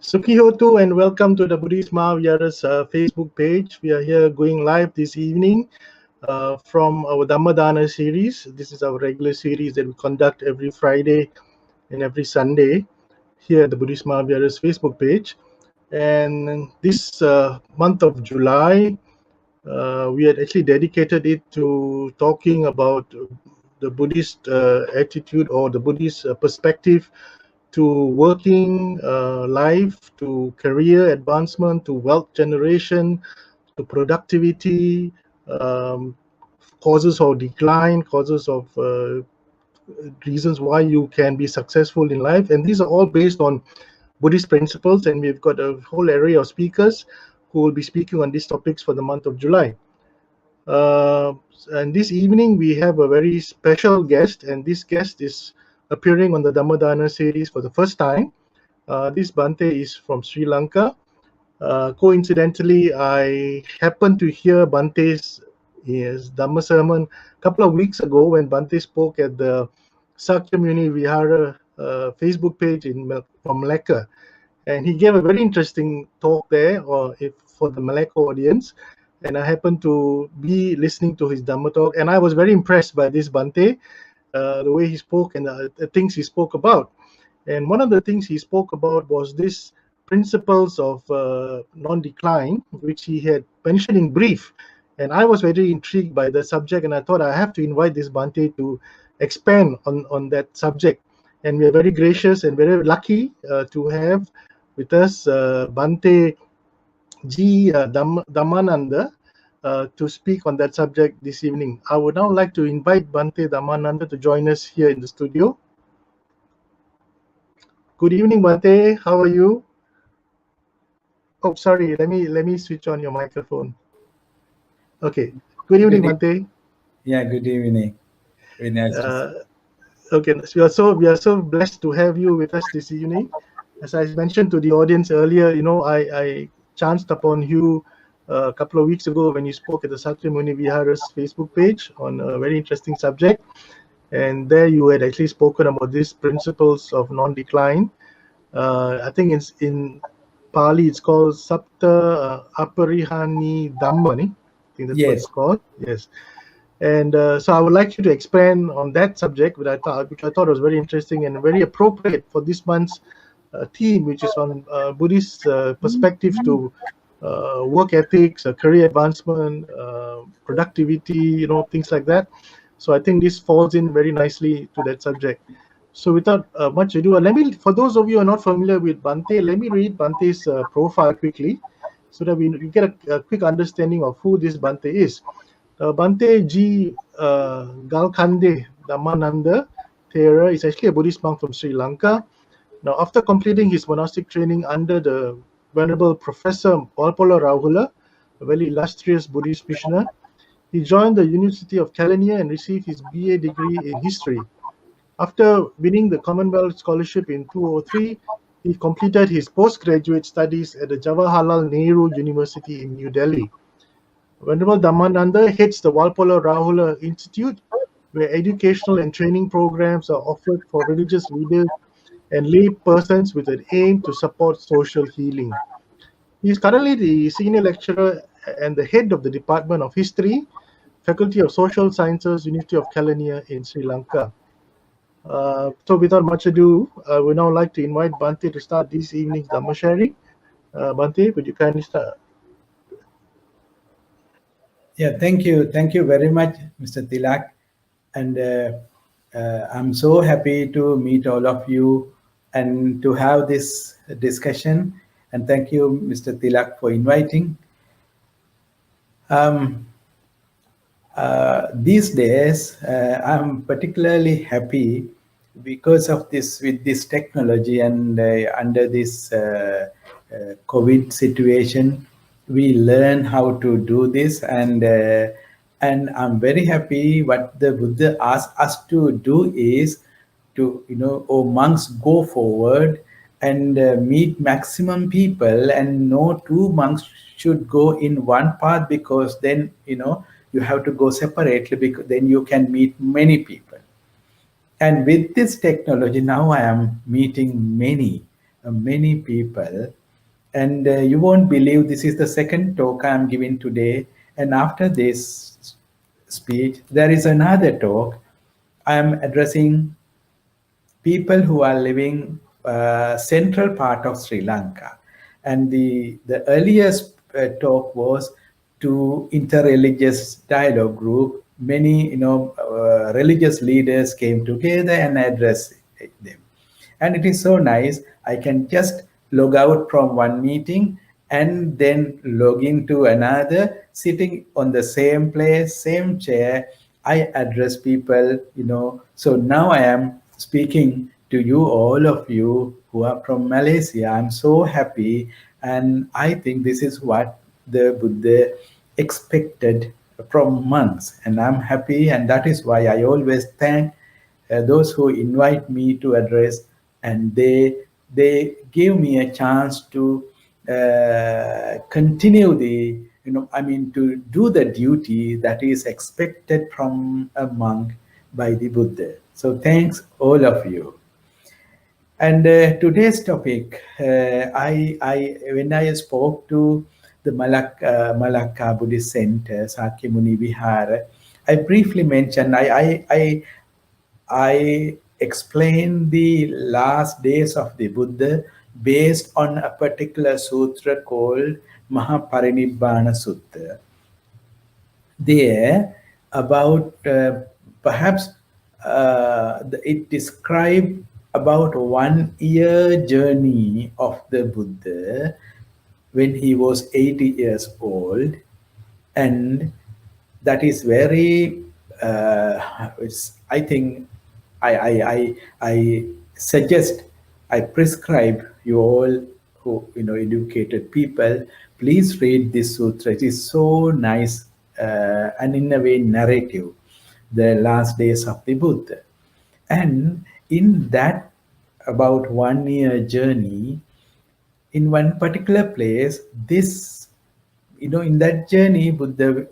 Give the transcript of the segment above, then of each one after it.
Sukhihotu and welcome to the Buddhist Mahavihara's Facebook page. We are here going live this evening from our Dhammadana series. This is our regular series that we conduct every Friday and every Sunday here at the Buddhist Mahavihara's Facebook page. And this month of July, we had actually dedicated it to talking about the Buddhist attitude or the Buddhist perspective to working life, to career advancement, to wealth generation, to productivity, causes of decline, causes of reasons why you can be successful in life. And these are all based on Buddhist principles. And we've got a whole array of speakers who will be speaking on these topics for the month of July. And this evening we have a very special guest, and this guest is appearing on the Dhammadana series for the first time. This Bhante is from Sri Lanka. Coincidentally, I happened to hear Bhante's Dhamma sermon a couple of weeks ago when Bhante spoke at the Sakyamuni Vihara Facebook page from Malacca. And he gave a very interesting talk there for the Malacca audience. And I happened to be listening to his Dhamma talk, and I was very impressed by this Bhante, the way he spoke and the things he spoke about. And one of the things he spoke about was this principles of non-decline, which he had mentioned in brief. And I was very intrigued by the subject, and I thought I have to invite this Bhante to expand on that subject. And we are very gracious and very lucky to have with us Bhante G. Dhammananda to speak on that subject this evening. I would now like to invite Bhante Dhammananda to join us here in the studio. Good evening, Bhante. How are you? Oh, sorry. Let me switch on your microphone. Okay. Good evening, Bhante. Yeah. Good evening. Very nice. Okay. So we are so blessed to have you with us this evening. As I mentioned to the audience earlier, I chanced upon you a couple of weeks ago when you spoke at the Sakyamuni Vihara's Facebook page on a very interesting subject. And there you had actually spoken about these principles of non-decline. I think in Pali it's called Saptha Aparihaaneeya Dhamma. I think that's what it's called. Yes. And so I would like you to expand on that subject, which I thought was very interesting and very appropriate for this month's theme, which is on Buddhist perspective to work ethics, career advancement, productivity, things like that. So I think this falls in very nicely to that subject. So without much ado, for those of you who are not familiar with Bhante, let me read Bhante's profile quickly so that we get a quick understanding of who this Bhante is. Bhante G. Galkande Dhammananda Thera is actually a Buddhist monk from Sri Lanka. Now, after completing his monastic training under the Venerable Professor Walpola Rahula, a very illustrious Buddhist missioner, he joined the University of Kelaniya and received his BA degree in history. After winning the Commonwealth Scholarship in 2003, he completed his postgraduate studies at the Jawaharlal Nehru University in New Delhi. Venerable Dhammananda heads the Walpola Rahula Institute, where educational and training programs are offered for religious leaders and lay persons with an aim to support social healing. He is currently the senior lecturer and the head of the Department of History, Faculty of Social Sciences, University of Kelaniya in Sri Lanka. So without much ado, I would now like to invite Bhante to start this evening's Dhamma sharing. Bhante, would you kindly start? Yeah, thank you. Thank you very much, Mr. Tilak. And I'm so happy to meet all of you and to have this discussion. And thank you, Mr. Tilak, for inviting. These days, I'm particularly happy because of this, with this technology and under this COVID situation, we learn how to do this, and I'm very happy. What the Buddha asked us to do is to, monks, go forward and meet maximum people, and no two monks should go in one path, because then you have to go separately, because then you can meet many people. And with this technology, now I am meeting many. many people. And you won't believe this is the second talk I'm giving today. And after this speech, there is another talk. I am addressing people who are living central part of Sri Lanka. And the earliest talk was to interreligious dialogue group. Many religious leaders came together and addressed them. And it is so nice. I can just log out from one meeting and then log into another, sitting on the same place, same chair. I address people, So now I am speaking to you, all of you who are from Malaysia. I'm so happy. And I think this is what the Buddha expected from monks. And I'm happy. And that is why I always thank those who invite me to address, and they give me a chance to continue to do the duty that is expected from a monk by the Buddha. So thanks all of you. And today's topic, I when I spoke to the Malacca Buddhist Center, Sakyamuni Vihara, I briefly mentioned, I explained the last days of the Buddha based on a particular sutra called Mahaparinibbana Sutta. There, about perhaps it described about 1 year journey of the Buddha when he was 80 years old, and that is very I think I suggest, I prescribe you all who educated people, please read this sutra. It is so nice and in a way narrative, the last days of the Buddha. And in that about 1 year journey, in one particular place, this in that journey, Buddha,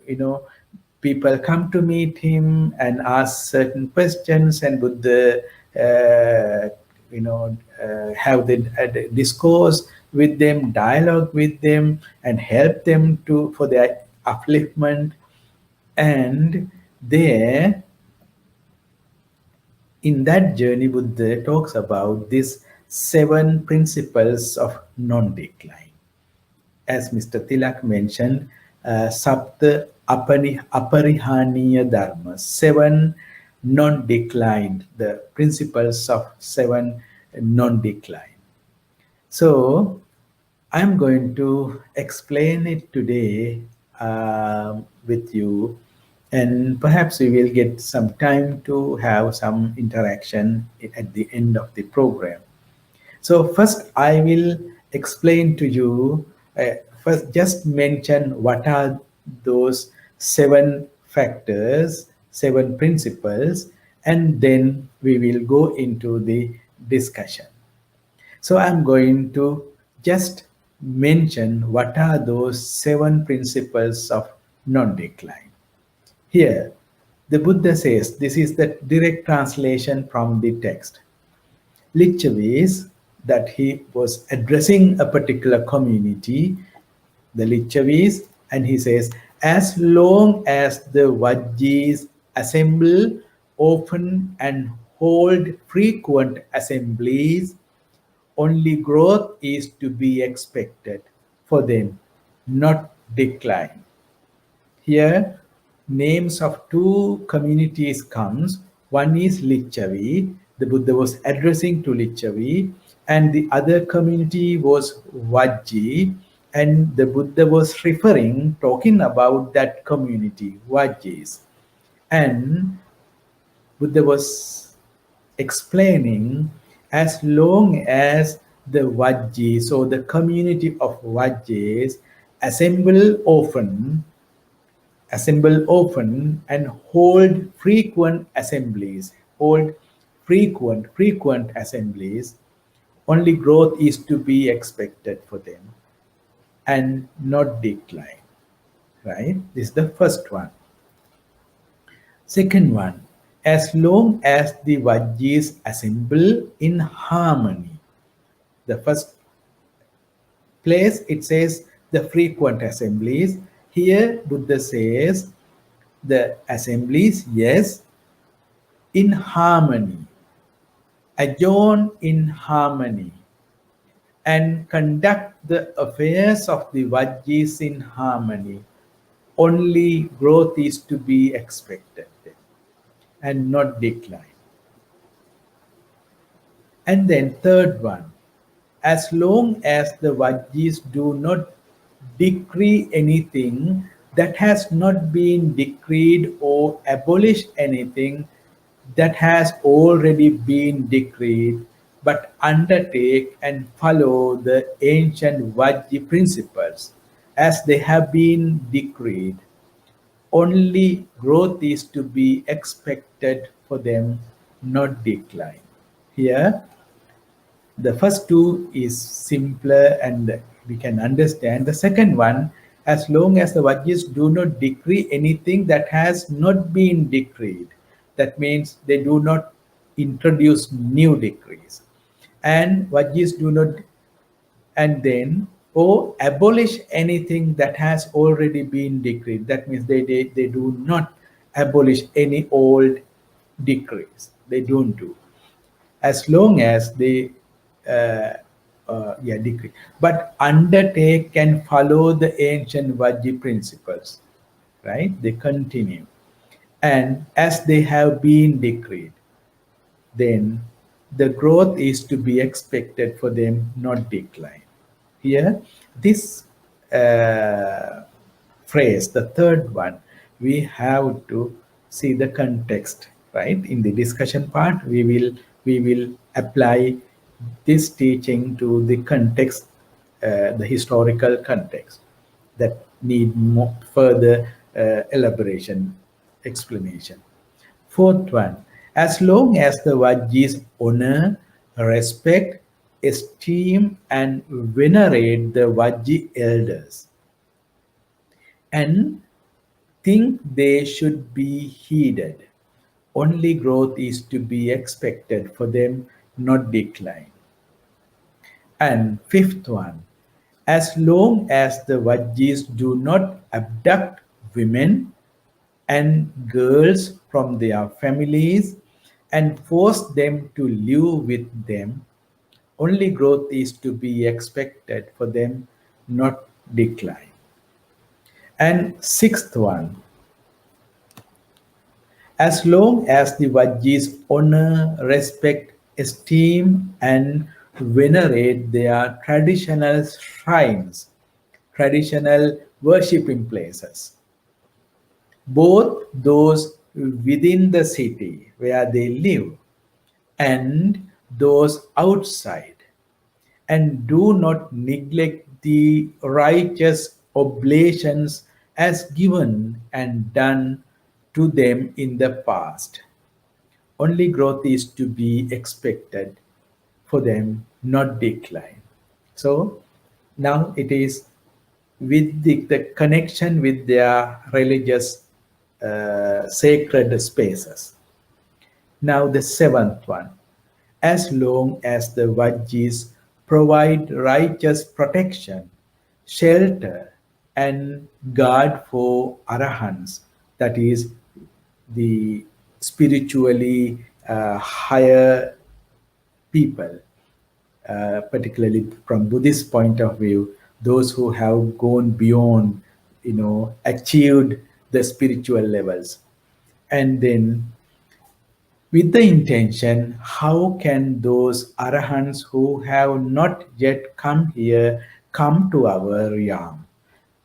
people come to meet him and ask certain questions, and Buddha have the discourse with them, dialogue with them, and help them for their upliftment. And there, in that journey, Buddha talks about these 7 principles of non-decline. As Mr. Tilak mentioned, Saptha Aparihaaneeya Dharma, 7 non-decline, the principles of 7 non-decline. So I'm going to explain it today with you, and perhaps we will get some time to have some interaction at the end of the program. So first I will explain to you, first just mention what are those 7 factors, 7 principles, and then we will go into the discussion. So I'm going to just mention what are those 7 principles of non-decline. Here, the Buddha says, this is the direct translation from the text. Lichavis, that he was addressing a particular community, the Lichavis, and he says, as long as the Vajjis assemble often and hold frequent assemblies, only growth is to be expected for them, not decline. Here, names of 2 communities comes. One is Lichavi. The Buddha was addressing to Lichavi, and the other community was Vajji, and the Buddha was talking about that community, Vajjis. And Buddha was explaining, as long as the Vajjis, so the community of Vajjis, assemble often and hold frequent assemblies, only growth is to be expected for them and not decline. Right? This is the first one. Second one, as long as the Vajjis assemble in harmony. The first place it says the frequent assemblies. Here Buddha says the assemblies, yes, in harmony, adjourn in harmony, and conduct the affairs of the Vajjis in harmony. Only growth is to be expected and not decline. And then third one, as long as the Vajjis do not decree anything that has not been decreed or abolish anything that has already been decreed, but undertake and follow the ancient Vajji principles as they have been decreed, only growth is to be expected for them, not decline. Here, the first two is simpler and we can understand. The second one, as long as the Vajjis do not decree anything that has not been decreed, that means they do not introduce new decrees. And Vajjis do not, and then, or abolish anything that has already been decreed. That means they do not abolish any old decrees. They don't do, as long as they decree, but undertake and follow the ancient Vajji principles, right? They continue, and as they have been decreed, then the growth is to be expected for them, not decline. Here, this phrase, the third one, we have to see the context, right? In the discussion part, we will apply this teaching to the context, the historical context that need more further elaboration, explanation. Fourth one, as long as the Vajjis honor, respect, esteem, and venerate the Vajji elders and think they should be heeded, only growth is to be expected for them, not decline. And fifth one, as long as the Vajjis do not abduct women and girls from their families and force them to live with them, only growth is to be expected for them, not decline. And sixth one, as long as the Vajjis honor, respect, esteem, and venerate their traditional shrines, traditional worshipping places, both those within the city where they live and those outside, and do not neglect the righteous oblations as given and done to them in the past. Only growth is to be expected for them, not decline. So now it is with the connection with their religious sacred spaces. Now the seventh one, as long as the Vajjis provide righteous protection, shelter, and guard for Arahants, that is the spiritually higher people, particularly from Buddhist point of view, those who have gone beyond, achieved the spiritual levels. And then with the intention, how can those arahants who have not yet come here come to our realm?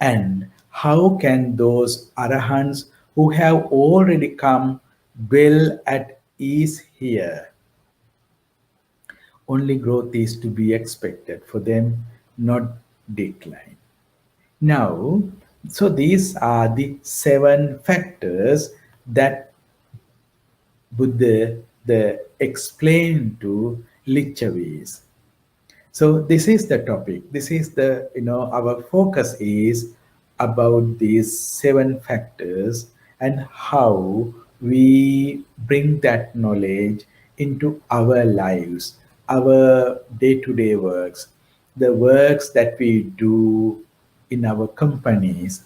And how can those arahants who have already come well at ease here? Only growth is to be expected for them, not decline. Now, so these are the 7 factors that Buddha explained to Lichavis. So this is the topic. This is the, our focus is about these 7 factors and how we bring that knowledge into our lives our day-to-day works, the works that we do in our companies,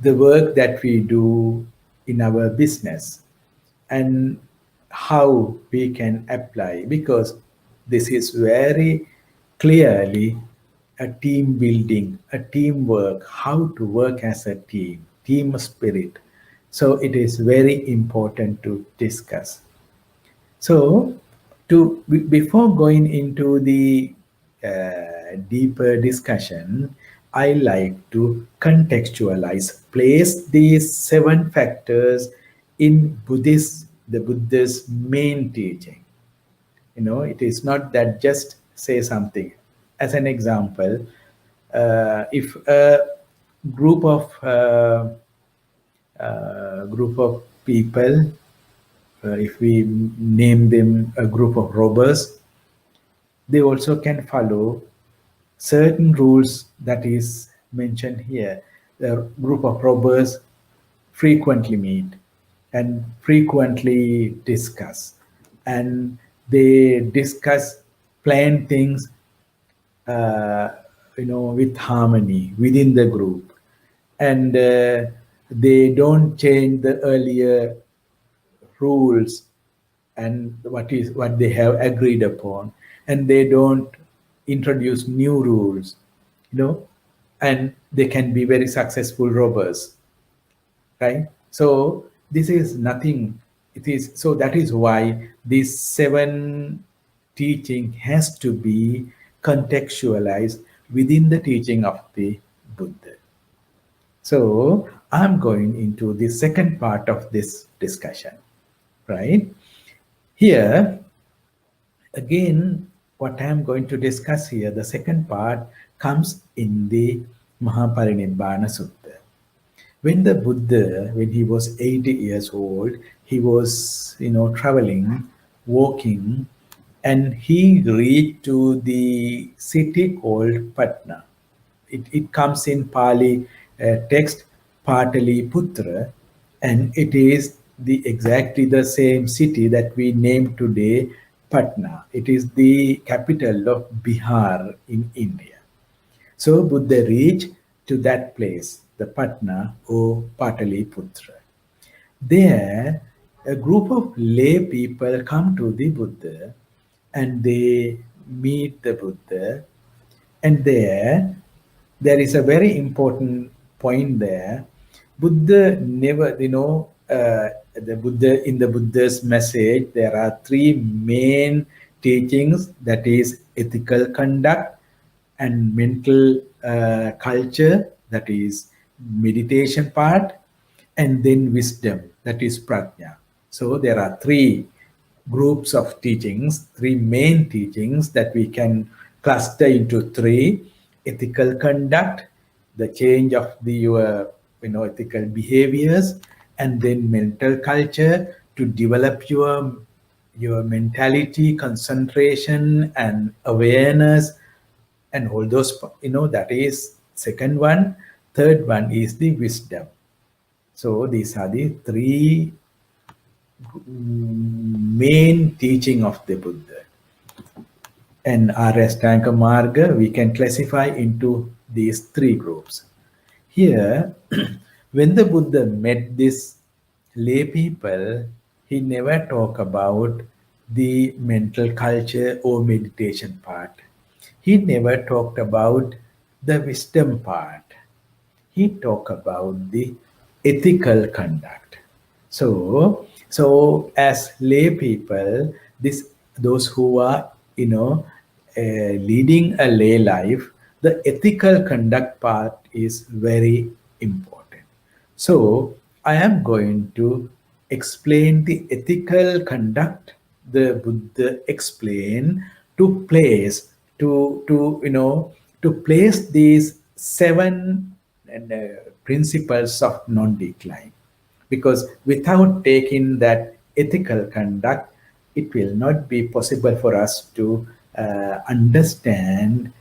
the work that we do in our business, and how we can apply, because this is very clearly a team building, a teamwork, how to work as a team, team spirit. So it is very important to discuss. So, before going into the deeper discussion, I like to contextualize, place these 7 factors in the Buddha's main teaching. It is not that just say something. As an example, if a group of people, if we name them a group of robbers, they also can follow certain rules that is mentioned here. The group of robbers frequently meet and frequently discuss, and they discuss, plan things, uh, with harmony within the group, and they don't change the earlier rules and what they have agreed upon, and they don't introduce new rules, and they can be very successful robbers, right? So this is nothing. It is so that is why these 7 teaching has to be contextualized within the teaching of the Buddha. So I'm going into the second part of this discussion, right? Here, again, what I'm going to discuss here, the second part comes in the Mahaparinibbana Sutta. When the Buddha, when he was 80 years old, he was, traveling, walking, and he reached to the city called Patna. It comes in Pali text Pataliputra, and it is exactly the same city that we name today Patna. It is the capital of Bihar in India. So Buddha reached to that place, the Patna or Pataliputra. There, a group of lay people come to the Buddha and they meet the Buddha, and there is a very important point there. Buddha never, the Buddha, in the Buddha's message, there are 3 main teachings, that is ethical conduct and mental culture, that is meditation part, and then wisdom, that is prajna. So there are 3 groups of teachings, 3 main teachings that we can cluster into 3: ethical conduct, the change of the your ethical behaviors, and then mental culture, to develop your mentality, concentration, and awareness, and all those, that is second one. Third one is the wisdom. So these are the 3 main teaching of the Buddha. And our Ashtanga Marga, we can classify into these 3 groups. Here, when the Buddha met these lay people, he never talked about the mental culture or meditation part. He never talked about the wisdom part. He talked about the ethical conduct. So as lay people, those who are leading a lay life, the ethical conduct part is very important. So I am going to explain the ethical conduct the Buddha explained to place to place these 7 principles of non-decline, because without taking that ethical conduct, it will not be possible for us to understand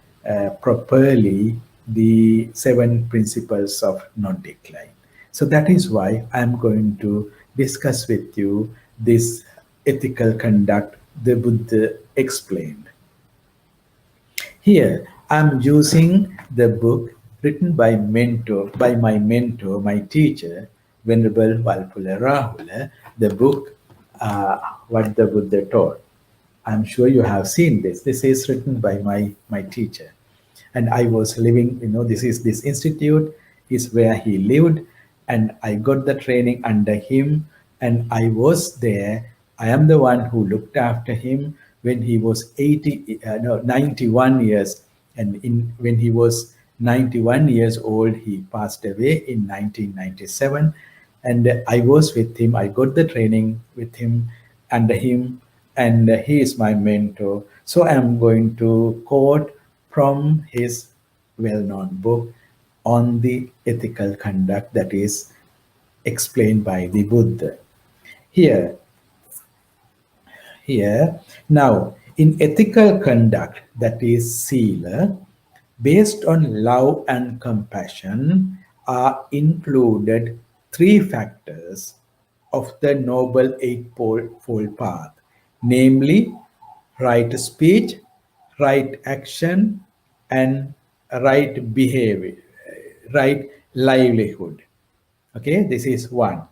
properly the 7 principles of non-decline. So that is why I'm going to discuss with you this ethical conduct the Buddha explained. Here, I'm using the book written by my mentor, my teacher, Venerable Valpula Rahula, the book What the Buddha Taught. I'm sure you have seen this. This is written by my teacher. And I was living, this institute is where he lived, and I got the training under him, and I was there. I am the one who looked after him when he was 91 years, and when he was 91 years old, he passed away in 1997, and I was with him. I got the training with him, under him, and he is my mentor. So I'm going to quote from his well-known book on the ethical conduct that is explained by the Buddha. Here, now, in ethical conduct, that is sila, based on love and compassion, are included three factors of the Noble Eightfold Path, namely right speech, right action, and right behavior, right livelihood. Okay, this is one.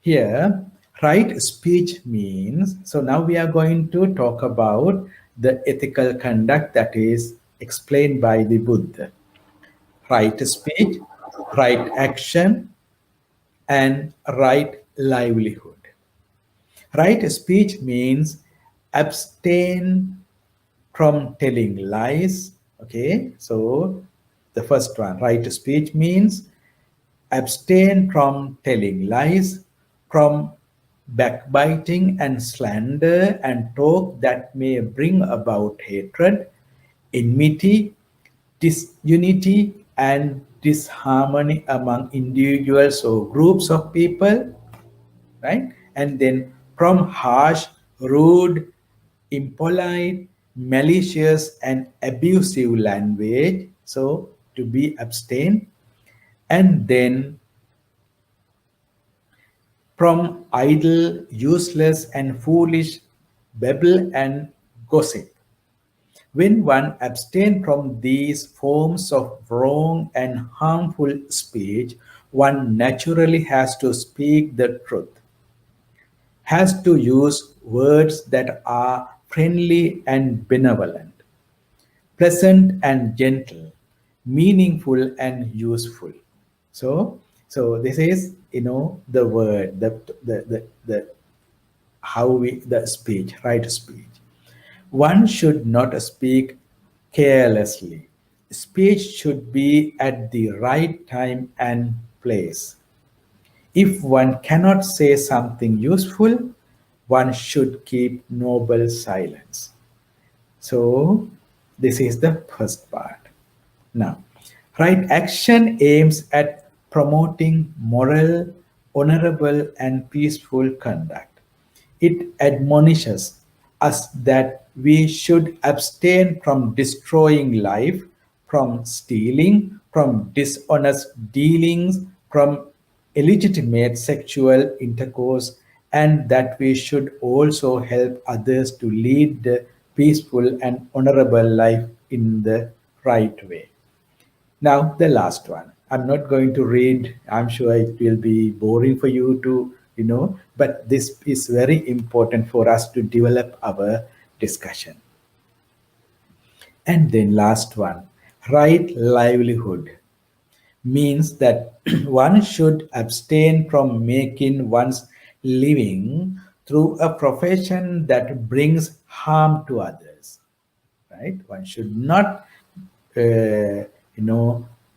Here, right speech means, so now we are going to talk about the ethical conduct that is explained by the Buddha. Right speech, right action, and right livelihood. Right speech means abstain from telling lies. Okay, so the first one, right speech means abstain from telling lies, from backbiting and slander and talk that may bring about hatred, enmity, disunity, and disharmony among individuals or groups of people, right? And then from harsh, rude, impolite, malicious, and abusive language. So to be abstain. And then from idle, useless, and foolish babble and gossip. When one abstains from these forms of wrong and harmful speech, one naturally has to speak the truth, has to use words that are friendly and benevolent, pleasant and gentle, meaningful and useful. So this is the word, the how we the speech, right speech. One should not speak carelessly. Speech should be at the right time and place. If one cannot say something useful, one should keep noble silence. So, this is the first part. Now, right action aims at promoting moral, honorable, and peaceful conduct. It admonishes us that we should abstain from destroying life, from stealing, from dishonest dealings, from illegitimate sexual intercourse, and that we should also help others to lead the peaceful and honorable life in the right way. Now, the last one. I'm not going to read, I'm sure it will be boring for you to, but this is very important for us to develop our discussion. And then, last one, right livelihood means that one should abstain from making one's living through a profession that brings harm to others, right? One should not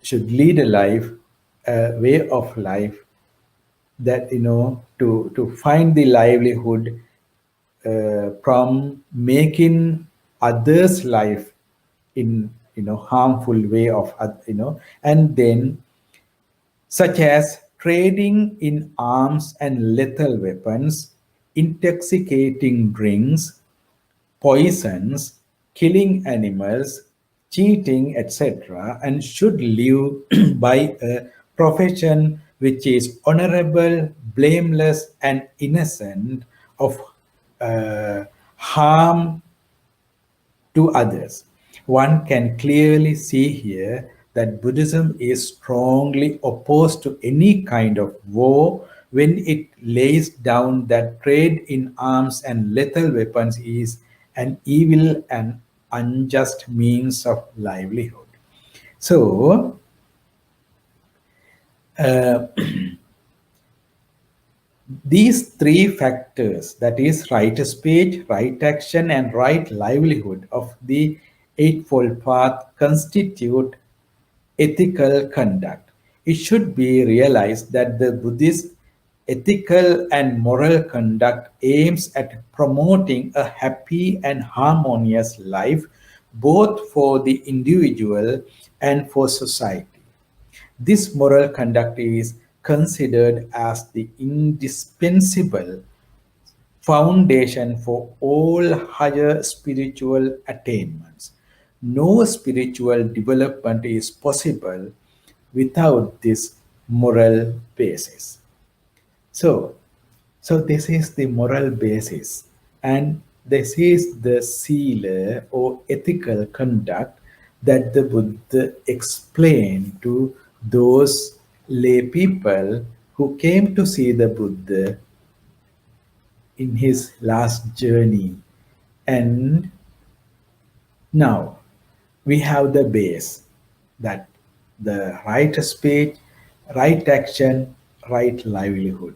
should lead a life, a way of life that to find the livelihood from making others life in harmful way of and then such as trading in arms and lethal weapons, intoxicating drinks, poisons, killing animals, cheating, etc., and should live by a profession which is honorable, blameless, and innocent of harm to others. One can clearly see here that Buddhism is strongly opposed to any kind of war when it lays down that trade in arms and lethal weapons is an evil and unjust means of livelihood. So, uh, these three factors, that is, right speech, right action, and right livelihood of the Eightfold Path, constitute ethical conduct. It should be realized that the Buddhist ethical and moral conduct aims at promoting a happy and harmonious life both for the individual and for society. This moral conduct is considered as the indispensable foundation for all higher spiritual attainments. No spiritual development is possible without this moral basis. So, so this is the moral basis, and this is the sila or ethical conduct that the Buddha explained to those lay people who came to see the Buddha in his last journey. And now we have the base, that the right speech, right action, right livelihood.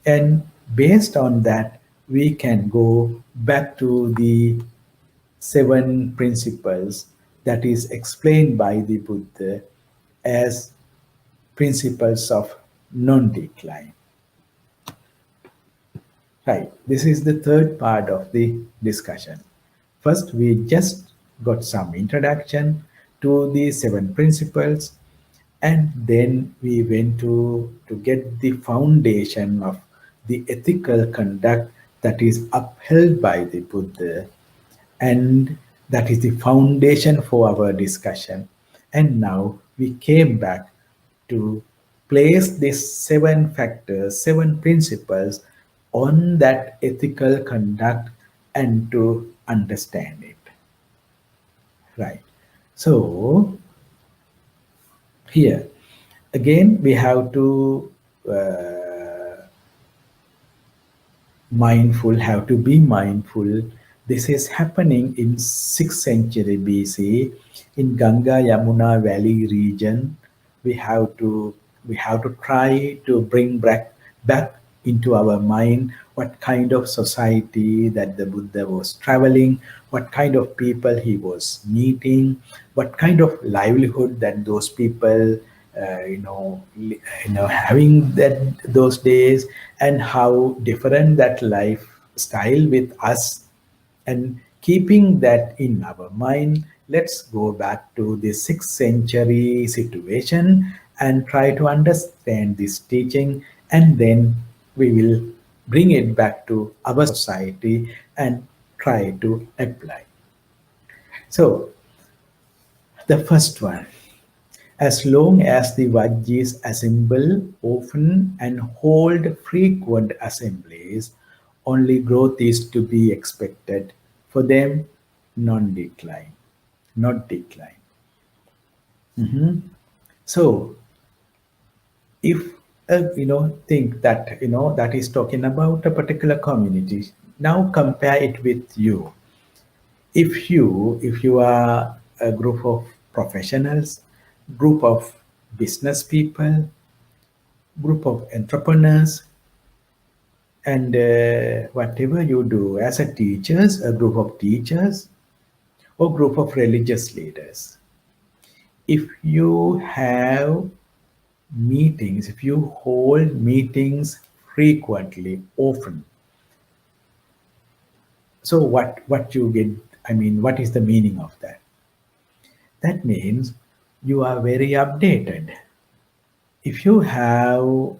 And based on that, we can go back to the seven principles that is explained by the Buddha as principles of non-decline. Right. This is the third part of the discussion. First, we just got some introduction to the seven principles, and then we went to get the foundation of the ethical conduct that is upheld by the Buddha, and that is the foundation for our discussion. And now we came back to place these seven factors, seven principles on that ethical conduct and to understand it. Right. So, here again, we have to have to be mindful. This is happening in 6th century BC in Ganga Yamuna Valley region. We have to try to bring back into our mind what kind of society that the Buddha was traveling, what kind of people he was meeting, what kind of livelihood that those people having that those days, and how different that lifestyle with us. And keeping that in our mind, let's go back to the 6th century situation and try to understand this teaching, and then we will bring it back to our society and try to apply. So, the first one, as long as the Vajjis assemble often and hold frequent assemblies, only growth is to be expected. For them, non-decline, not decline. So, if think that that is talking about a particular community, now compare it with you. If you are a group of professionals, group of business people, group of entrepreneurs, and whatever you do as a teachers, a group of teachers, or group of religious leaders, if you have meetings, if you hold meetings frequently, often, so what you get, what is the meaning of that? That means you are very updated. If you have,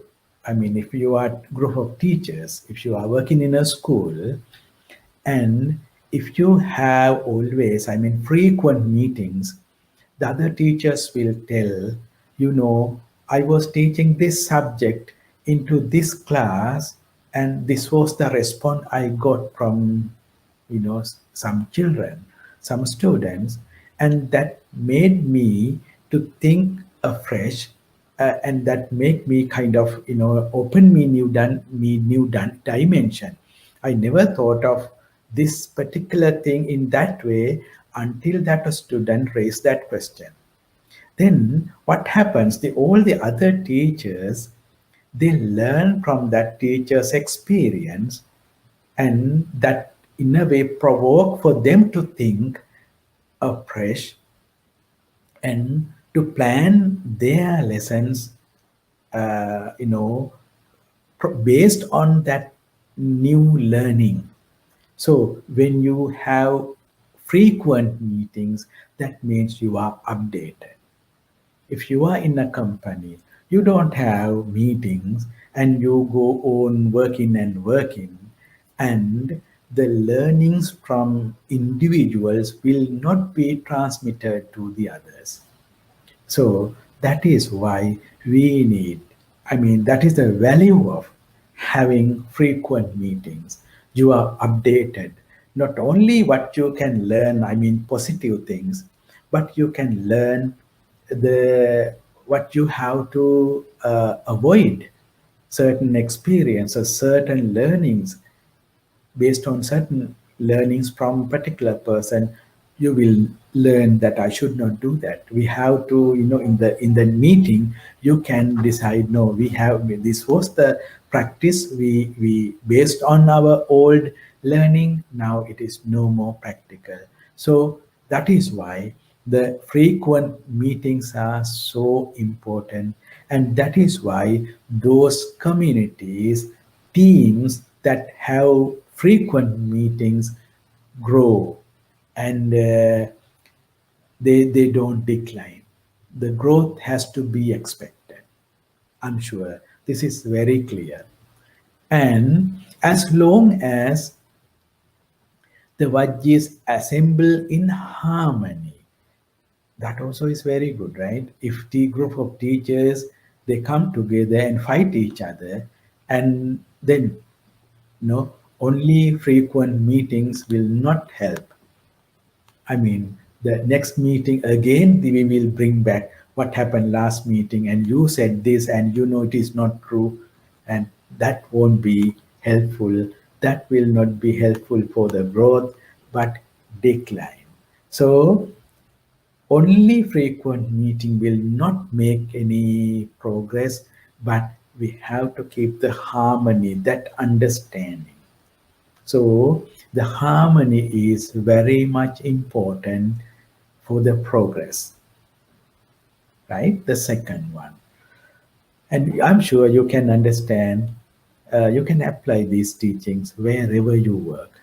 if you are a group of teachers, if you are working in a school, and if you have always, frequent meetings, the other teachers will tell, I was teaching this subject into this class, And this was the response I got from, some children, some students, and that made me to think afresh, and that made me kind of, open me new dimension. I never thought of this particular thing in that way until that a student raised that question. Then what happens? All the other teachers, they learn from that teacher's experience, and that in a way provoke for them to think afresh and to plan their lessons, based on that new learning. So when you have frequent meetings, that means you are updated. If you are in a company, you don't have meetings and you go on working and working, and the learnings from individuals will not be transmitted to the others. So that is why we need, that is the value of having frequent meetings. You are updated, not only what you can learn, positive things, but you can learn the what you have to avoid, certain experiences, certain learnings, based on certain learnings from particular person. You will learn that I should not do that. We have to, in the meeting, you can decide, no, we have, this was the practice, we based on our old learning, now it is no more practical. So that is why the frequent meetings are so important, and that is why those communities, teams that have frequent meetings grow, and they don't decline. The growth has to be expected. I'm sure this is very clear. And as long as the Vajjis assemble in harmony, that also is very good, right? If the group of teachers, they come together and fight each other, and then, only frequent meetings will not help. The next meeting again, we will bring back what happened last meeting, and you said this, and it is not true, and that won't be helpful. That will not be helpful for the growth, but decline. So only frequent meeting will not make any progress, but we have to keep the harmony, that understanding. So the harmony is very much important for the progress, right? The second one. And I'm sure you can understand, you can apply these teachings wherever you work.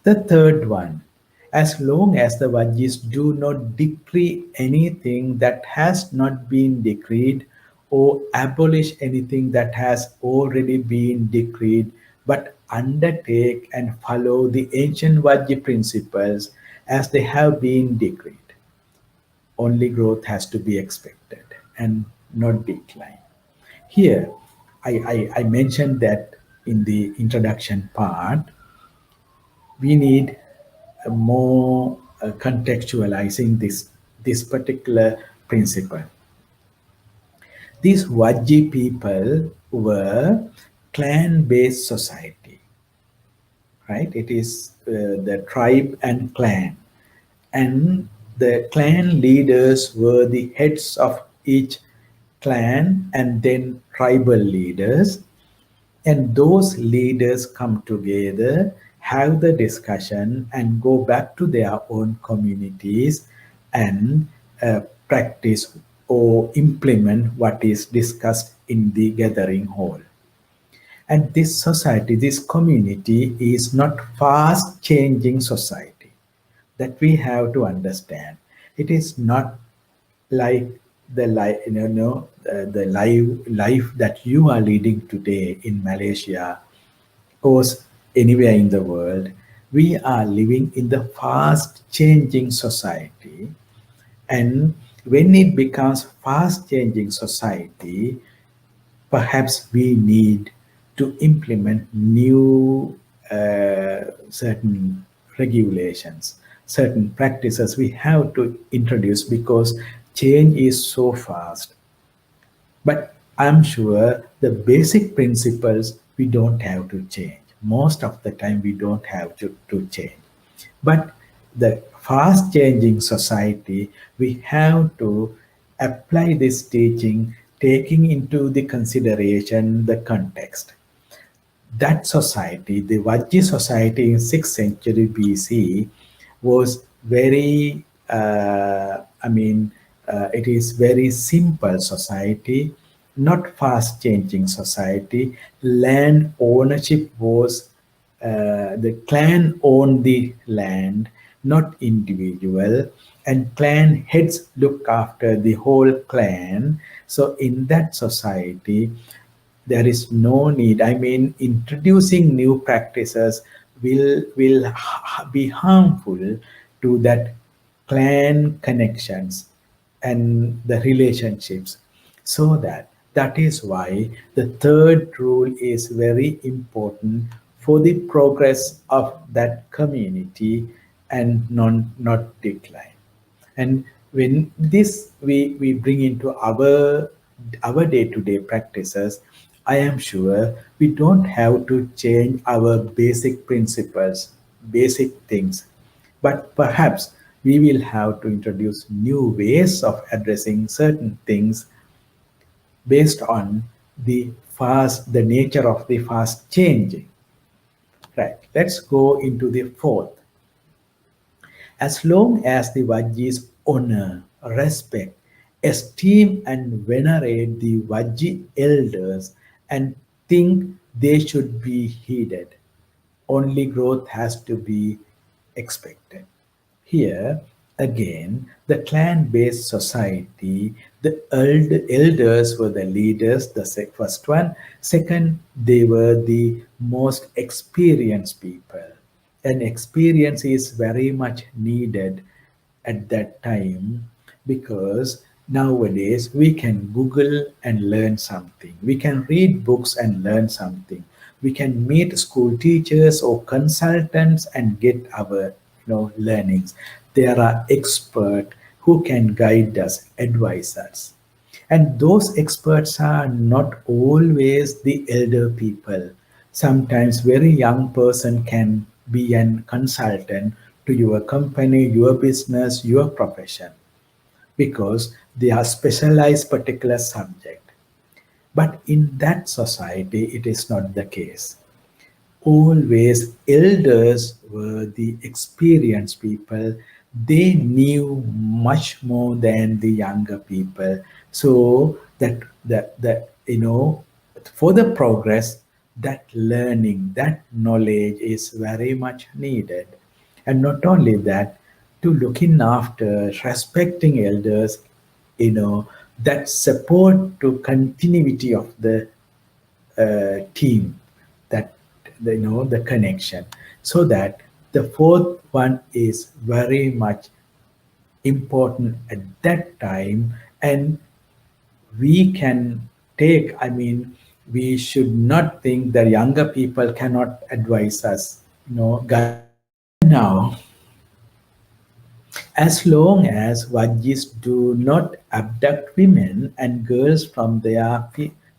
The third one, as long as the Vajjis do not decree anything that has not been decreed, or abolish anything that has already been decreed, but undertake and follow the ancient Vajji principles as they have been decreed, only growth has to be expected and not decline. Here, I mentioned that in the introduction part, we need more contextualizing this particular principle. These Vajji people were clan-based society, right? It is the tribe and clan, and the clan leaders were the heads of each clan, and then tribal leaders, and those leaders come together, have the discussion, and go back to their own communities and practice or implement what is discussed in the gathering hall. And this society, this community is not fast changing society, that we have to understand. It is not like the the life that you are leading today in Malaysia or anywhere in the world. We are living in the fast changing society, and when it becomes fast changing society, perhaps we need to implement new certain regulations, certain practices we have to introduce because change is so fast. But I'm sure the basic principles we don't have to change. Most of the time, we don't have to change. But the fast changing society, we have to apply this teaching, taking into the consideration the context. That society, the Vajji society in 6th century BC, was very, it is very simple society, not fast changing society. Land ownership was, the clan owned the land, not individual, and clan heads look after the whole clan. So in that society, there is no need. I mean, introducing new practices will be harmful to that clan connections and the relationships. So that is why the third rule is very important for the progress of that community and not decline. And when this we bring into our day-to-day practices, I am sure we don't have to change our basic principles, basic things, but perhaps we will have to introduce new ways of addressing certain things based on the nature of the fast changing. Right. Let's go into the fourth. As long as the Vajjis honor, respect, esteem, and venerate the Vajji elders and think they should be heeded, only growth has to be expected. Here, again, the clan based society, the elders were the leaders, the first one. Second, they were the most experienced people. And experience is very much needed at that time because nowadays we can Google and learn something. We can read books and learn something. We can meet school teachers or consultants and get our learnings. There are experts who can guide us, advise us. And those experts are not always the elder people. Sometimes very young person can be an consultant to your company, your business, your profession because they are specialized particular subject. But in that society, it is not the case. Always elders were the experienced people. They knew much more than the younger people. So that for the progress, that learning, that knowledge is very much needed. And not only that, to looking after, respecting elders, that support to continuity of the team, that the connection. So that the fourth one is very much important at that time, and we can take, we should not think that younger people cannot advise us, guide. Now, as long as Vajjis do not abduct women and girls from their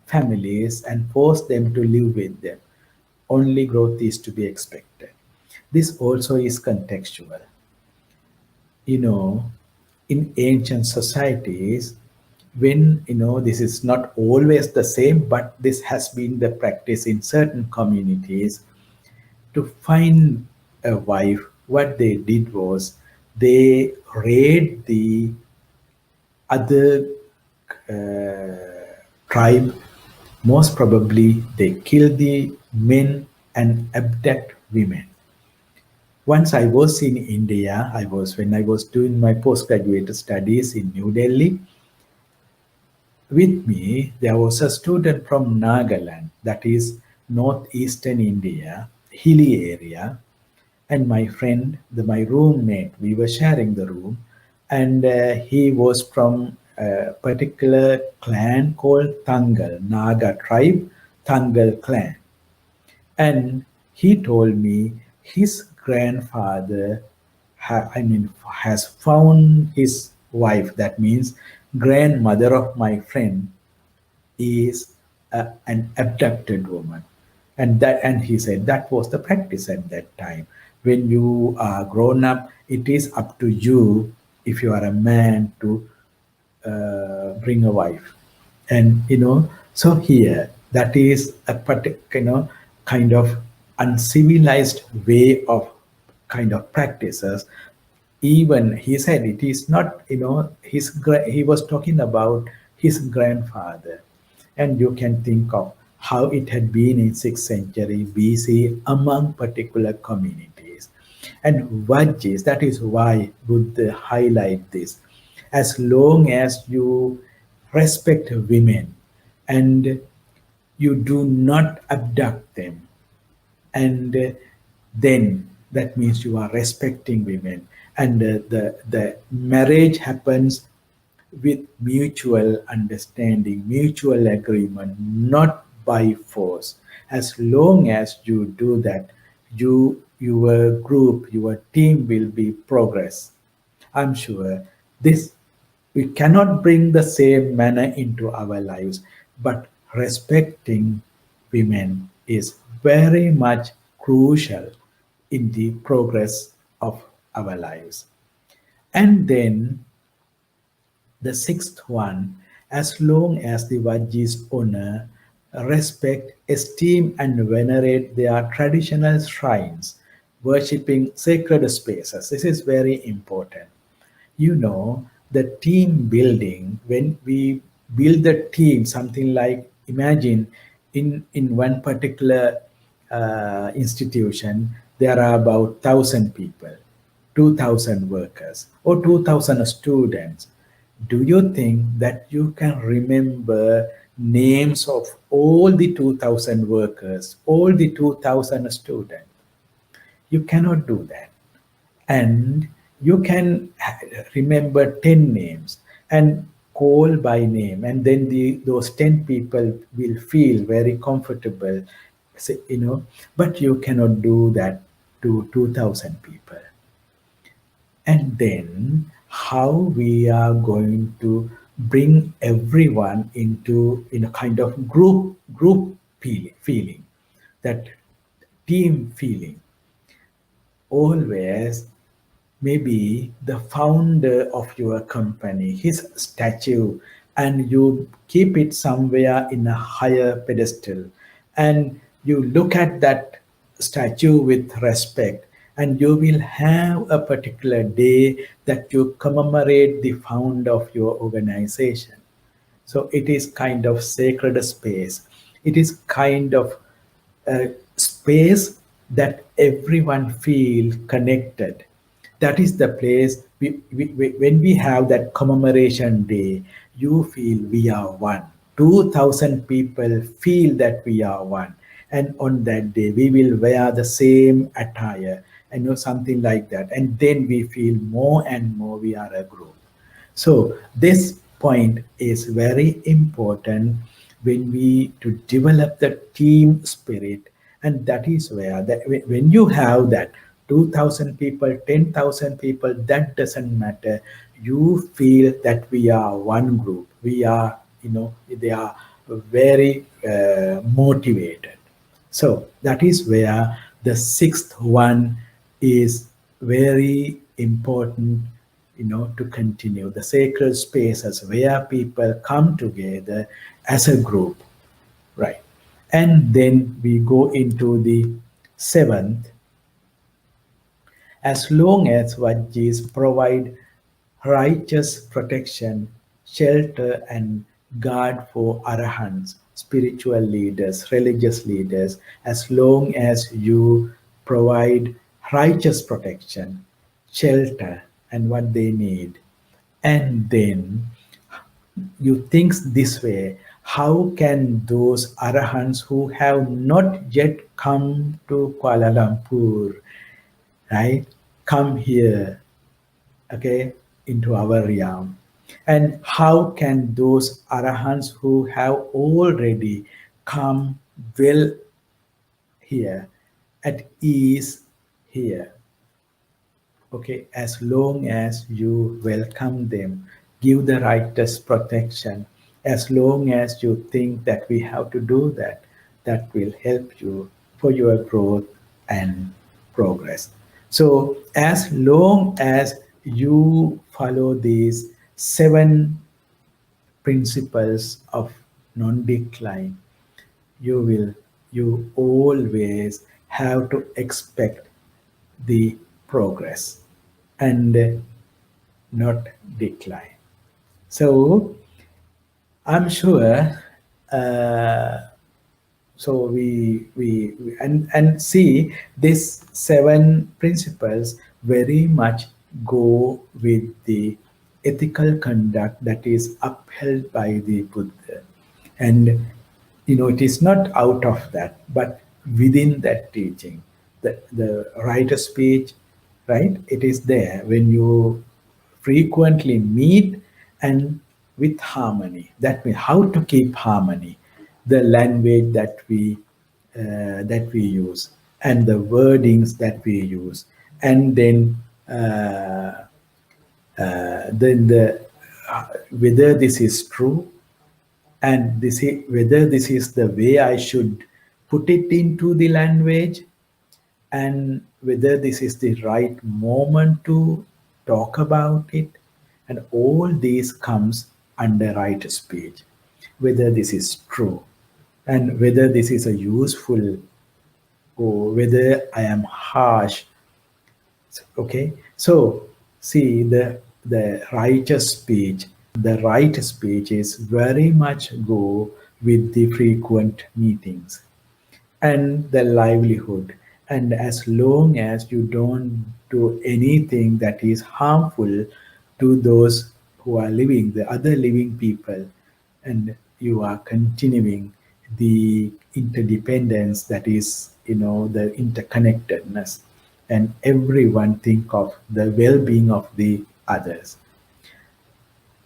families and force them to live with them, only growth is to be expected. This also is contextual. You know, in ancient societies, when, this is not always the same, but this has been the practice in certain communities, to find a wife, what they did was they raid the other tribe. Most probably, they kill the men and abduct women. Once I was in India, when I was doing my postgraduate studies in New Delhi. With me, there was a student from Nagaland, that is northeastern India, hilly area, and my friend, my roommate, we were sharing the room, and he was from a particular clan called Tangal, Naga tribe, Tangal clan. And he told me his grandfather has found his wife. That means grandmother of my friend is an abducted woman. And he said that was the practice at that time. When you are grown up, it is up to you, if you are a man, to bring a wife. And so here, that is a particular, kind of uncivilized way of kind of practices. Even he said it is not, he was talking about his grandfather. And you can think of how it had been in 6th century BC among particular communities. And Vajjis, that is why Buddha highlight this. As long as you respect women and you do not abduct them, and then that means you are respecting women, and the marriage happens with mutual understanding, mutual agreement, not by force. As long as you do that, your group, your team will be progress. I'm sure this, we cannot bring the same manner into our lives, but respecting women is very much crucial in the progress of our lives. And then the sixth one, as long as the Vajjis honor, respect, esteem, and venerate their traditional shrines, worshipping sacred spaces. This is very important. The team building, when we build the team, something like, imagine in one particular institution, there are about 1,000 people, 2,000 workers, or 2,000 students. Do you think that you can remember names of all the 2,000 workers, all the 2,000 students? You cannot do that. And you can remember 10 names and call by name, and then those 10 people will feel very comfortable, but you cannot do that to 2,000 people. And then how we are going to bring everyone into in a kind of group feeling, that team feeling. Always, maybe the founder of your company, his statue, and you keep it somewhere in a higher pedestal, and you look at that statue with respect, and you will have a particular day that you commemorate the founder of your organization. So it is kind of sacred space. It is kind of a space that everyone feel connected. That is the place when we have that commemoration day, you feel we are one. 2,000 people feel that we are one. And on that day, we will wear the same attire, something like that. And then we feel more and more we are a group. So this point is very important when we to develop the team spirit, and that is where that when you have that 2,000 people, 10,000 people, that doesn't matter. You feel that we are one group. We are, they are very motivated. So that is where the sixth one is very important, to continue the sacred spaces where people come together as a group, right? And then we go into the seventh. As long as Vajjis provide righteous protection, shelter, and guard for arahants, spiritual leaders, religious leaders, as long as you provide righteous protection, shelter, and what they need, and then you think this way, how can those arahants who have not yet come to Kuala Lumpur, right, come here, okay, into our realm? And how can those arahants who have already come well here, at ease here. Okay, as long as you welcome them, give the righteous protection, as long as you think that we have to do that, that will help you for your growth and progress. So, as long as you follow these 7 principles of non-decline, you you always have to expect the progress and not decline. So I'm sure. Uh, so and see these 7 principles very much go with the ethical conduct that is upheld by the Buddha, and it is not out of that, but within that teaching, the right of speech, right? It is there when you frequently meet and with harmony. That means how to keep harmony, the language that we use, and the wordings that we use, and then the whether this is true, and whether this is the way I should put it into the language, and whether this is the right moment to talk about it, and all these comes under right speech, whether this is true, and whether this is a useful, or whether I am harsh. Okay, so see the righteous speech, the right speech is very much go with the frequent meetings and the livelihood. And as long as you don't do anything that is harmful to those who are living, the other living people, and you are continuing the interdependence, that is, the interconnectedness, and everyone think of the well-being of the others.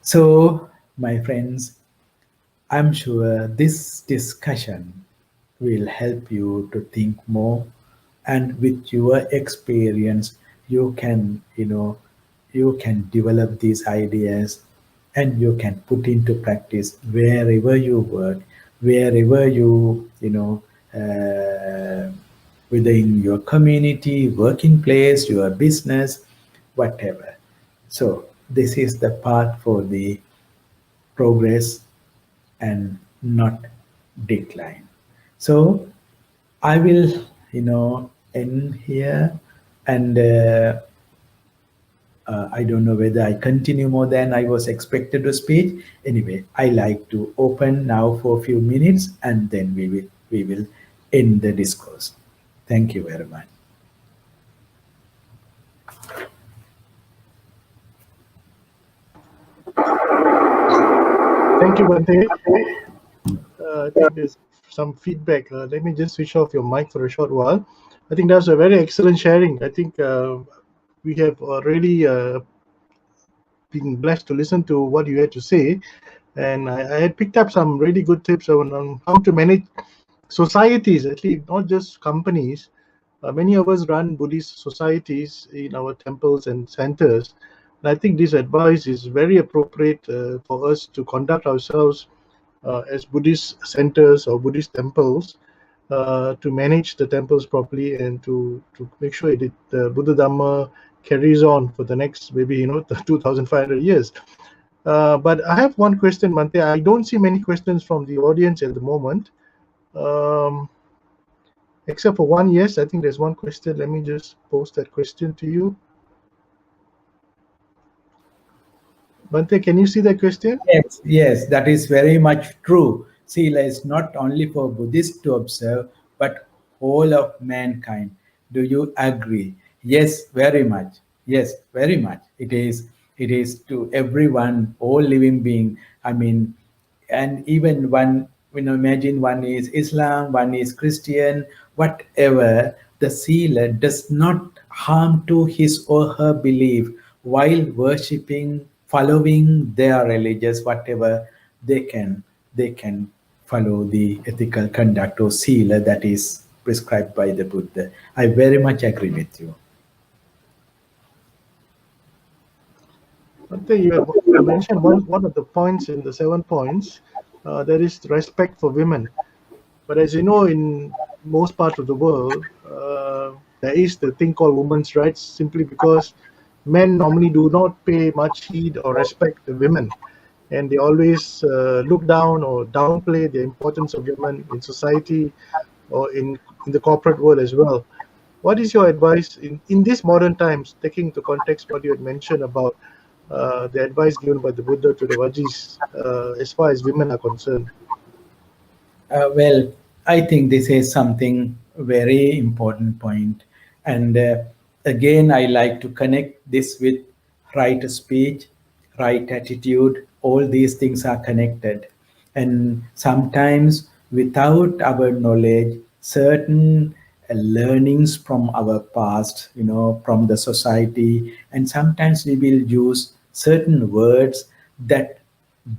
So, my friends, I'm sure this discussion will help you to think more, and with your experience, you can develop these ideas, and you can put into practice wherever you work, wherever whether in your community, working place, your business, whatever. So this is the path for the progress and not decline. So I will, end here, and I don't know whether I continue more than I was expected to speak. Anyway, I like to open now for a few minutes, and then we will end the discourse. Thank you very much. Thank you, Bhante. I think there's some feedback. Let me just switch off your mic for a short while. I think that was a very excellent sharing. I think we have already been blessed to listen to what you had to say. And I had picked up some really good tips on how to manage societies, at least not just companies. Many of us run Buddhist societies in our temples and centers. And I think this advice is very appropriate for us to conduct ourselves as Buddhist centers or Buddhist temples, to manage the temples properly and to make sure that the Buddha Dhamma carries on for the next maybe 2,500 years. But I have one question, Bhante. I don't see many questions from the audience at the moment. Except for one, yes, I think there's one question. Let me just post that question to you. Bhante, can you see that question? Yes, that is very much true. Sila is not only for Buddhists to observe, but whole of mankind. Do you agree? Yes, very much. Yes, very much. It is. It is to everyone, all living being. I mean, and even one, imagine one is Islam, one is Christian, whatever. The sealer does not harm to his or her belief while worshipping, following their religious whatever they can follow the ethical conduct or sila, that is prescribed by the Buddha. I very much agree with you. Bhante, you mentioned one of the points in the 7 points. There is respect for women. But as you know, in most parts of the world, there is the thing called women's rights, simply because men normally do not pay much heed or respect the women, and they always look down or downplay the importance of women in society or in the corporate world as well. What is your advice in these modern times, taking into context what you had mentioned about the advice given by the Buddha to the Vajis as far as women are concerned? Well, I think this is something very important point, and again, I like to connect this with right speech, right attitude. All these things are connected, and sometimes without our knowledge, certain learnings from our past, from the society, and sometimes we will use certain words that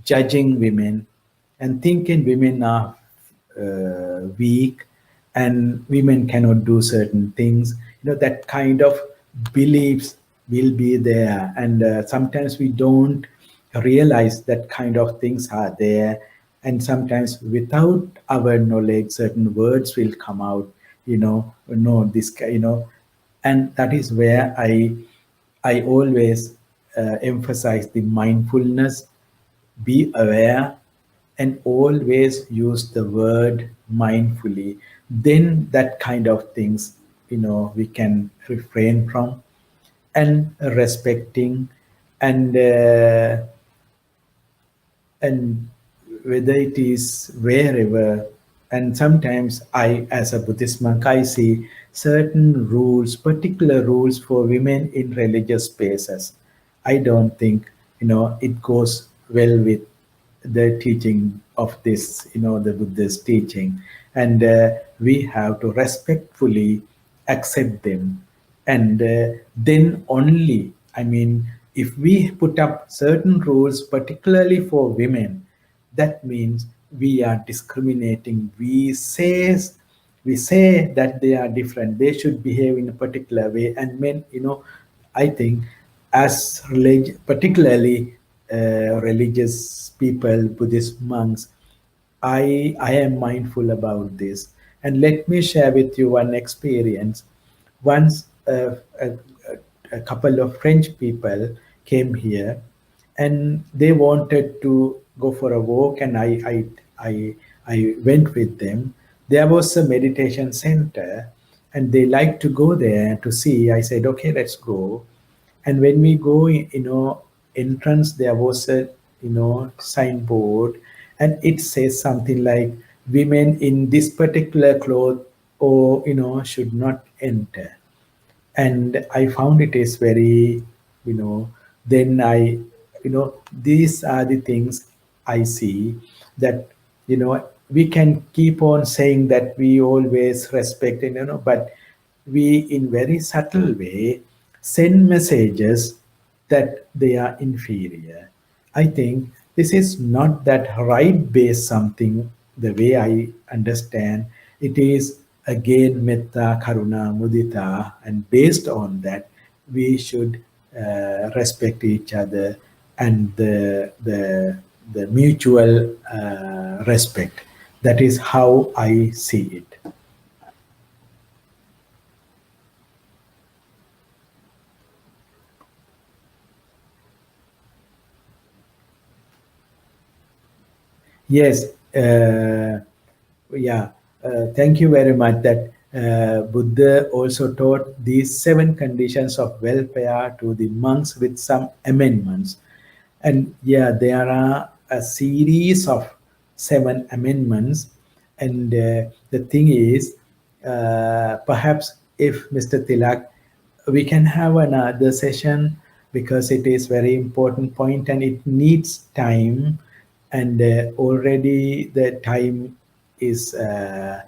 judging women and thinking women are weak and women cannot do certain things, that kind of beliefs will be there, and sometimes we don't realize that kind of things are there, and sometimes without our knowledge certain words will come out, no this and that is where I always emphasize the mindfulness, be aware, and always use the word mindfully. Then that kind of things, we can refrain from, and respecting, and and whether it is wherever. And sometimes I, as a Buddhist monk, I see certain rules, particular rules for women in religious spaces. I don't think it goes well with the teaching of this, the Buddha's teaching, and we have to respectfully accept them, and then only, I mean, if we put up certain rules particularly for women, that means we are discriminating. We say that they are different, they should behave in a particular way, and men, I think, as particularly religious people, Buddhist monks, I am mindful about this. And let me share with you one experience. Once a couple of French people came here, and they wanted to go for a walk, and I went with them. There was a meditation center, and they liked to go there to see. I said, okay, let's go. And when we go in, entrance, there was a signboard, and it says something like, women in this particular cloth or should not enter. And I found it is very, then I, these are the things I see, that we can keep on saying that we always respect, and but we in very subtle way send messages that they are inferior. I think this is not that right based something, the way I understand. It is again metta, karuna, mudita, and based on that, we should respect each other, and the mutual respect. That is how I see it. Yes, yeah. Thank you very much. That Buddha also taught these 7 conditions of welfare to the monks with some amendments. And yeah, there are a series of 7 amendments. And the thing is, perhaps if Mr. Tilak, we can have another session, because it is very important point and it needs time, and already the time is so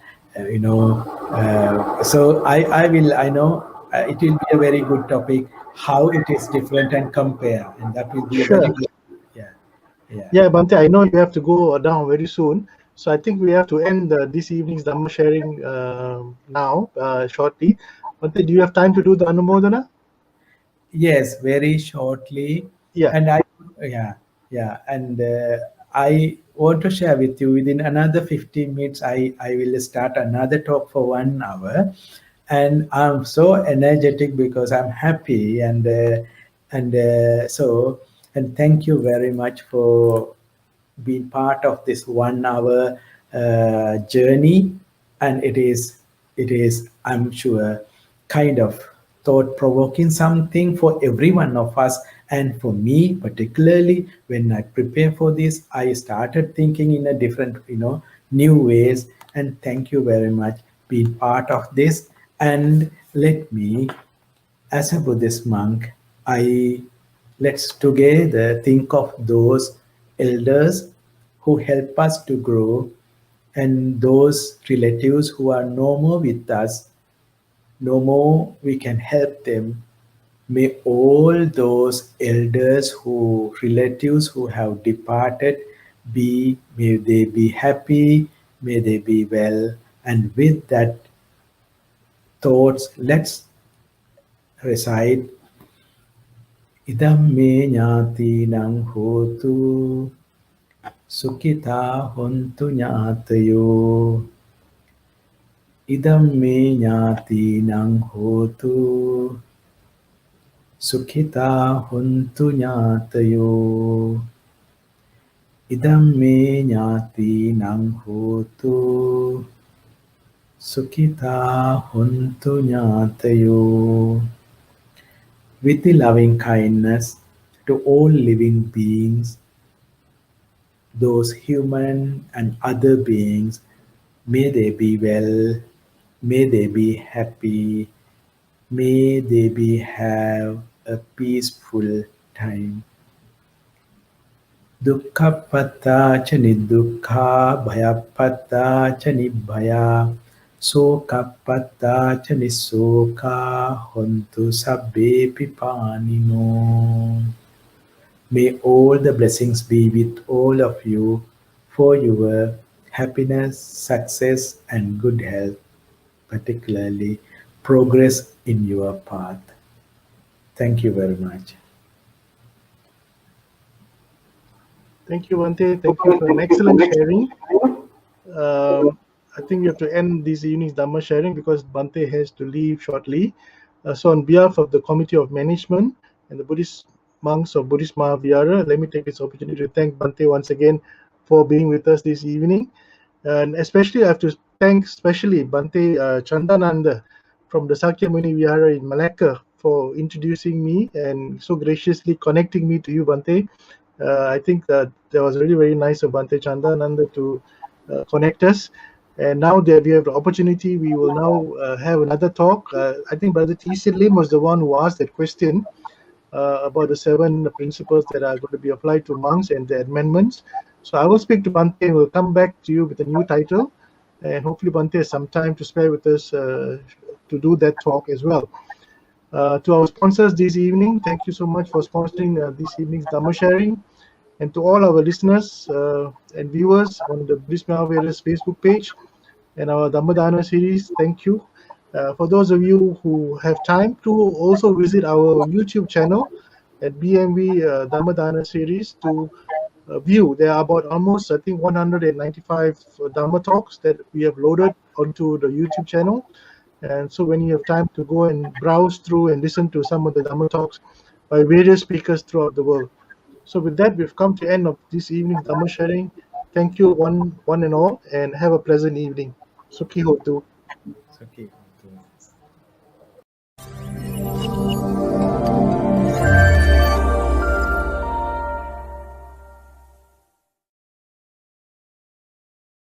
I know it will be a very good topic, how it is different and compare, and that will be a very Sure. good, yeah, yeah. Yeah, Bhante, I know you have to go down very soon. So I think we have to end this evening's Dhamma sharing now, shortly. Bhante, do you have time to do the Anumodana? Yes, very shortly. Yeah. And yeah, yeah. And I want to share with you within another 15 minutes, I will start another talk for 1 hour. And I'm so energetic because I'm happy. And thank you very much for been part of this 1 hour journey, and it is I'm sure kind of thought provoking something for every one of us, and for me particularly. When I prepare for this, I started thinking in a different, new ways. And thank you very much being part of this. And let me, as a Buddhist monk, I let's together think of those elders who help us to grow, and those relatives who are no more with us, no more we can help them. May all those elders who relatives who have departed may they be happy, may they be well. And with that thoughts, let's recite Idam me ñātīnaṁ hotu sukhitā hontu ñātayo. Idam me ñātīnaṁ hotu sukhitā hontu ñātayo. Idam me ñātīnaṁ hotu sukhitā hontu ñātayo. With the loving kindness to all living beings, those human and other beings, may they be well, may they be happy, may they be have a peaceful time. Dukkhappatā ca nidukkha, bhayappatā ca nibbhaya, sokappatā ca nisoka, hontu sabbe pipanino. May all the blessings be with all of you for your happiness, success, and good health, particularly progress in your path. Thank you very much. Thank you, Bhante. Thank you for an excellent sharing. I think we have to end this evening's Dhamma sharing because Bhante has to leave shortly. So, on behalf of the Committee of Management and the Buddhist monks of Buddhist Mahavihara, let me take this opportunity to thank Bhante once again for being with us this evening. And especially, I have to thank specially Bhante Chandananda from the Sakyamuni Vihara in Malacca for introducing me and so graciously connecting me to you, Bhante. I think that was really very nice of Bhante Chandananda to connect us. And now that we have the opportunity, we will now have another talk. I think Brother T.C. Lim was the one who asked that question about the 7 principles that are going to be applied to monks and the amendments. So I will speak to Bhante and we'll come back to you with a new title. And hopefully Bhante has some time to spare with us to do that talk as well. To our sponsors this evening, thank you so much for sponsoring this evening's Dhamma sharing. And to all our listeners and viewers on the Buddhist Mahavihara's Facebook page and our Dhammadana series, thank you. For those of you who have time to also visit our YouTube channel at BMV Dhammadana series to view. There are about almost, I think, 195 Dhamma talks that we have loaded onto the YouTube channel. And so when you have time to go and browse through and listen to some of the Dhamma talks by various speakers throughout the world. So with that, we've come to the end of this evening's Dhamma sharing. Thank you one and all, and have a pleasant evening. Sukhi Hotu. Okay.